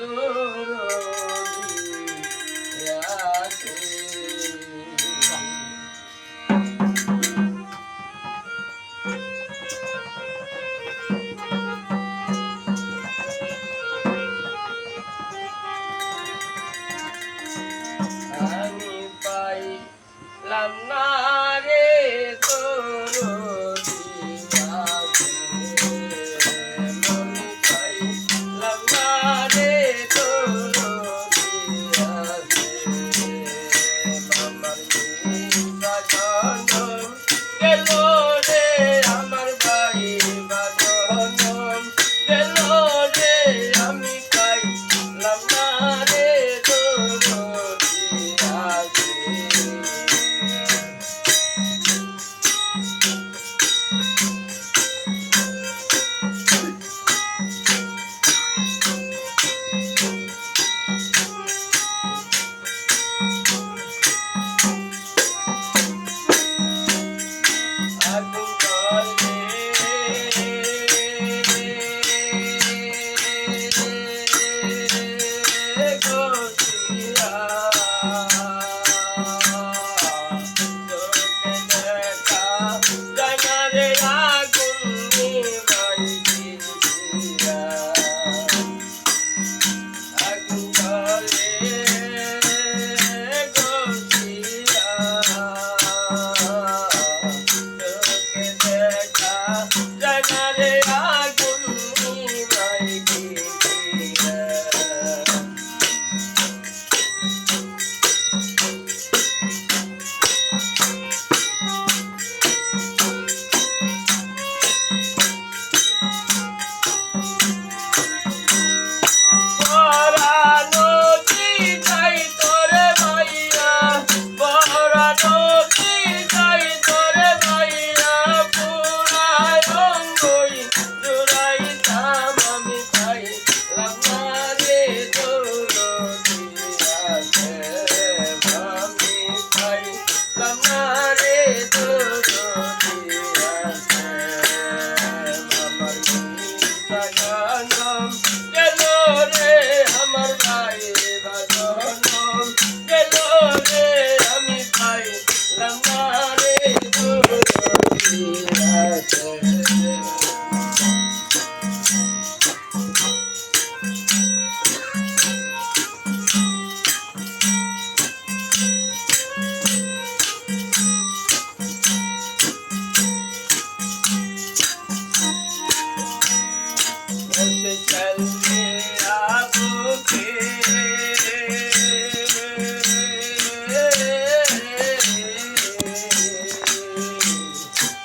আমি পাইলাম না রে তোর দিয়াছে, আমি পাইলাম না রে তোর দিয়াছে। আমার মিশা জনম গেল রে, আমার ভাই বাজনম গেল রে, আমি পাইলাম না রে তোর দিয়াছে। আগুন জলে গছিয়া, চোখে দেখা যায় না রে আগুন নিভাইয়া। আগুন জলে গছিয়া, চোখে দেখা যায় না রে আগুন নিভাইয়া। পরানো কি চাই তোরে ভাইয়া, পরানো কি চাই তোরে ভাইয়া, পুরাই অঙ্গই জুড়াইতাম আমি পাইলাম না রে তোর দিয়াছে, আমি পাইলাম না রে তোর দিয়াছে। আমার মিশা জনম গেল রে, আমার ভাই বাজনম গেল রে, আমি পাইলাম না রে তোর দিয়াছে। ऐसे चलते आपके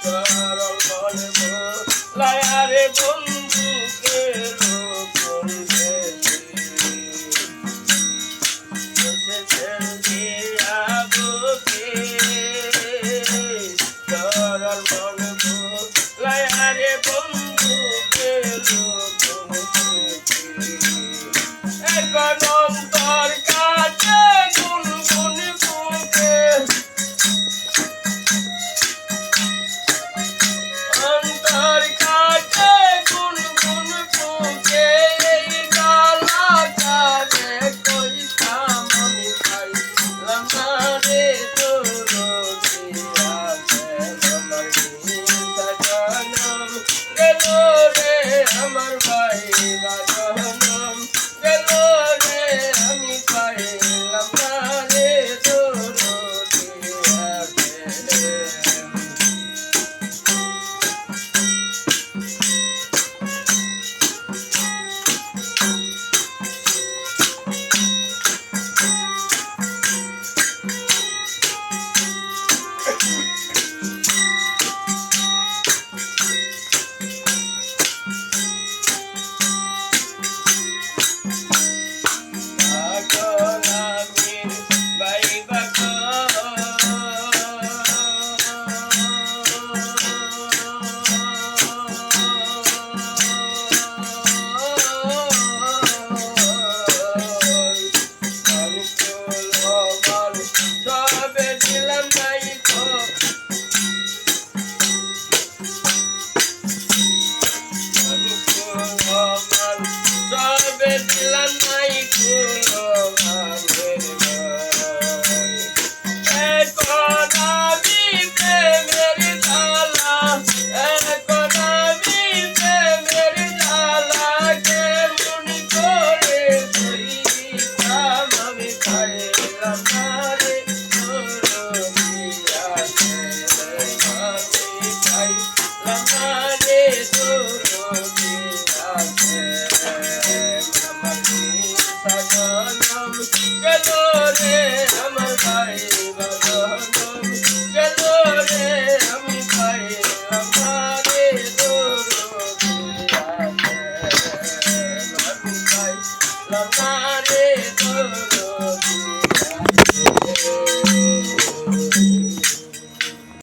सरल मन बोलाया रे बंधु के लोगों से। ऐसे चलते आपके सरल मन